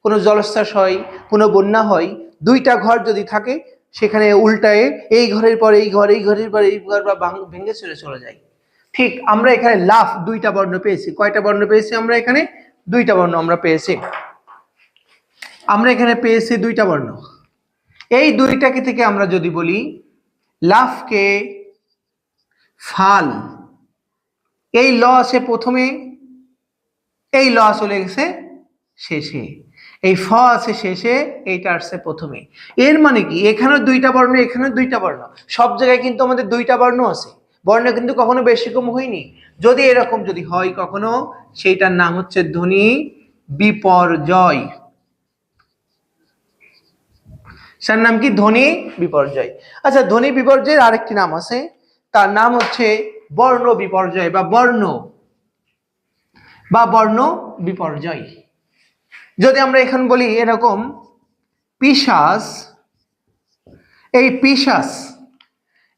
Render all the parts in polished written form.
কোনো জলোচ্ছ্বাস হয়, কোনো বন্যা হয়, দুইটা ঘর যদি থাকে সেখানে উল্টায় এই ঘরের পর এই ঘর, এই ঘরের পর এই ঘর বা ভেঙে চলে যায়। ঠিক আমরা এখানে লাফ দুইটা বর্ণ পেয়েছি। কয়টা বর্ণ পেয়েছি আমরা এখানে? দুইটা বর্ণ আমরা পেয়েছি। আমরা এখানে পেয়েছি দুইটা বর্ণ। এই দুইটাকে থেকে আমরা যদি বলি লাফকে ফাল, এই ল আছে প্রথমে, এই ল চলে গেছে শেষে, এই ফ আছে শেষে, এইটা আসছে প্রথমে। এর মানে কি এখানে দুইটা বর্ণ, এখানে দুইটা বর্ণ, সব জায়গায় কিন্তু আমাদের দুইটা বর্ণ আছে। বর্ণ কিন্তু কখনো বেশি কম হয়নি। যদি এরকম যদি হয় কখনো, সেইটার নাম হচ্ছে ধ্বনি বিপর্যয়। সেটার নাম কি? ধ্বনি বিপর্যয়। আচ্ছা, ধ্বনি বিপর্যয়ের আরেকটি নাম আছে, তার নাম হচ্ছে বর্ণ বিপর্যয় বা বর্ণ বিপর্যয়। যদি আমরা এখন বলি এরকম পিশাচ, এই পিশাচ,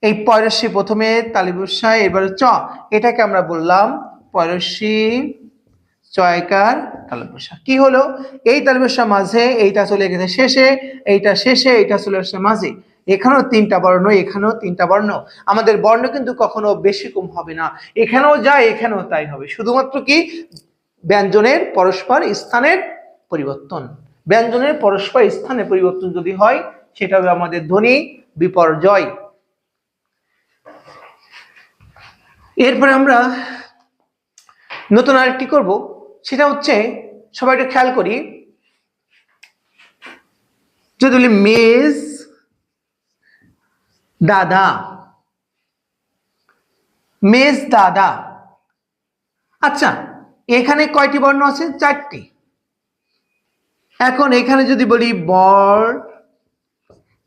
এই পয়রস্যি প্রথমে তালিবস্যা এবারে চ, এটাকে আমরা বললাম পয়রস্যি চয়কার তালব্যস্যা। কি হলো? এই তালব্যস্যা মাঝে, এইটা চলে গেছে শেষে, এইটা শেষে, এইটা চলে আসছে মাঝে। এখানেও তিনটা বর্ণ, এখানেও তিনটা বর্ণ। আমাদের বর্ণ কিন্তু কখনো বেশি কম হবে না, এখানেও যায় এখানেও তাই হবে। শুধুমাত্র কি ব্যঞ্জনের পরস্পর স্থানের পরিবর্তন, ব্যঞ্জনের পরস্পর স্থানে পরিবর্তন যদি হয় সেটা হবে আমাদের ধ্বনি বিপর্যয়। এরপরে আমরা নতুন আরেকটি করব, সেটা হচ্ছে সবাই একটু খেয়াল করি, যদি বলি মেজ দাদা, মেজ দাদা। আচ্ছা, এখানে কয়টি বর্ণ আছে? চারটি। এখন এখানে যদি বলি বর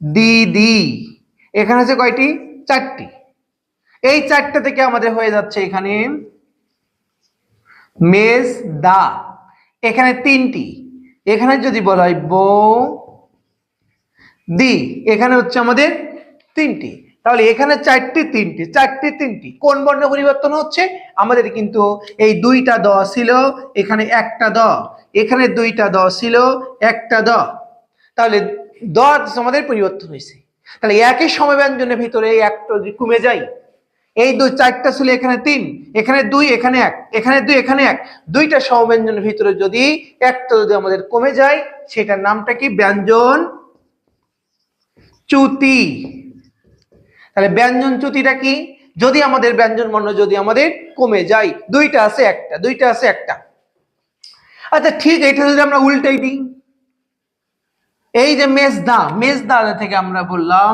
দিদি, এখানে আছে কয়টি? চারটি। এই চারটা থেকে আমাদের হয়ে যাচ্ছে এখানে মেজ দা, এখানে তিনটি। এখানে যদি বলা হয় বউ দি, এখানে হচ্ছে আমাদের তিনটি। তাহলে এখানে চারটি তিনটি, চারটি তিনটি। কোন বর্ণ পরিবর্তন হচ্ছে? আমাদের কিন্তু এই দুইটা দ ছিল, এখানে একটা দ, এখানে দুইটা দ ছিল, একটা দ। তাহলে দ আমাদের পরিবর্তন হয়েছে। তাহলে একই সমব্যঞ্জনের ভিতরে একটা যদি কমে যায়, এই দুই চারটা ছিল, এখানে তিন, এখানে দুই, এখানে এক, এখানে দুই, এখানে এক, দুইটা সমব্যঞ্জনের ভিতরে যদি একটা যদি আমাদের কমে যায়, সেটার নামটা কি? ব্যঞ্জন চ্যুতি। তাহলে ব্যঞ্জন চ্যুতিটা কি? যদি আমাদের ব্যঞ্জন বর্ণ যদি আমাদের কমে যায়, দুইটা আছে একটা, দুইটা আছে একটা। আচ্ছা ঠিক, এটা যদি আমরা উল্টাই দিই, এই যে মেজদা, মেজদাদা থেকে আমরা বললাম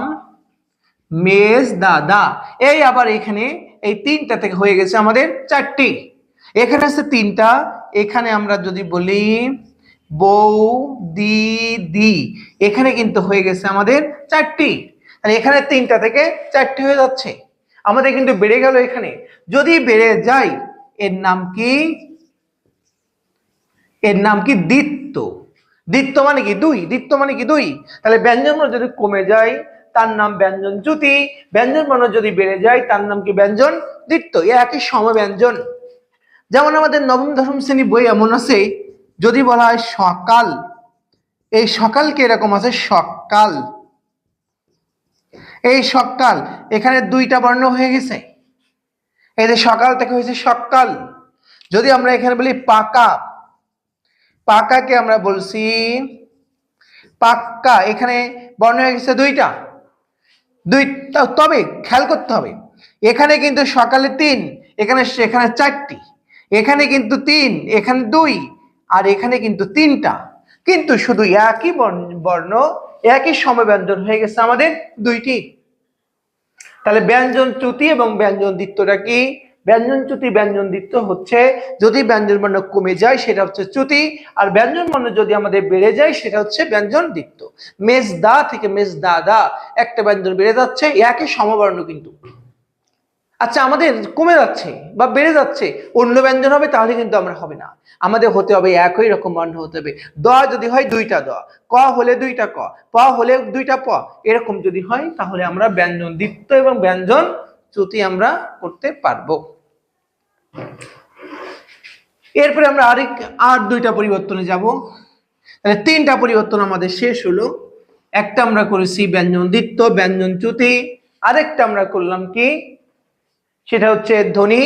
মেজ দাদা, এই আবার এখানে এই তিনটা থেকে হয়ে গেছে আমাদের চারটি। এখানে আছে তিনটা, এখানে আমরা যদি বলি বউ দিদি, এখানে কিন্তু হয়ে গেছে আমাদের চারটি। তাহলে এখানে তিনটা থেকে চারটি হয়ে যাচ্ছে, আমাদের কিন্তু বেড়ে গেল। এখানে যদি বেড়ে যায় এর নাম কি? এর নাম কি? দ্বিত্ব। দ্বিত্ব মানে কি? দুই। দ্বিত্ব মানে কি? দুই। তাহলে ব্যঞ্জন বর্ণ যদি কমে যায় তার নাম ব্যঞ্জন চ্যুতি, ব্যঞ্জন বর্ণ যদি বেড়ে যায় তার নাম কি? ব্যঞ্জন দ্বিত্ব। এ একই সমব্যঞ্জন। যেমন আমাদের নবম দশম শ্রেণী বই এমন আছে, যদি বলা হয় সকাল, এই সকালকে এরকম আছে সকাল, এই সকাল, এখানে দুইটা বর্ণ হয়ে গেছে, এই যে সকাল থেকে হয়েছে সকাল। যদি আমরা এখানে বলি পাকা, পাকাকে আমরা বলছি পাক্কা, এখানে বর্ণ হয়ে গেছে দুইটা, দুইটা। তবে খেয়াল করতে হবে, এখানে কিন্তু সকালে তিন, এখানে এখানে চারটি, এখানে কিন্তু তিন, এখানে দুই, আর এখানে কিন্তু তিনটা, কিন্তু শুধু একই বর্ণ, একই সমব্যঞ্জন হয়ে গেছে আমাদের দুইটি। তাহলে ব্যঞ্জন চ্যুতি এবং ব্যঞ্জন দ্বিত্বটা কি? ব্যঞ্জন চ্যুতি ব্যঞ্জন দ্বিত্ব হচ্ছে যদি ব্যঞ্জন বর্ণ কমে যায় সেটা হচ্ছে চ্যুতি, আর ব্যঞ্জন বর্ণ যদি আমাদের বেড়ে যায় সেটা হচ্ছে ব্যঞ্জন দ্বিত্ব। মেজদা থেকে মেজদাদা, একটা ব্যঞ্জন বেড়ে যাচ্ছে, একই সমবর্ণ কিন্তু। আচ্ছা, আমাদের কমে যাচ্ছে বা বেড়ে যাচ্ছে, অন্য ব্যঞ্জন হবে, তাহলে কিন্তু আমরা হবে না, আমাদের হতে হবে একই রকম বর্ণ হতে হবে। দ যদি হয় দুইটা দ, ক হলে দুইটা ক, প হলে দুইটা প, এরকম যদি হয় তাহলে আমরা ব্যঞ্জন দ্বিত্ব এবং ব্যঞ্জন চ্যুতি আমরা করতে পারবো। এরপরে আমরা আর দুইটা পরিবর্তনে যাব। তাহলে তিনটা পরিবর্তন আমাদের শেষ হলো। একটা আমরা করেছি ব্যঞ্জন দ্বিত্ব, ব্যঞ্জন চ্যুতি, আরেকটা আমরা করলাম কি, সেটা হচ্ছে ধ্বনি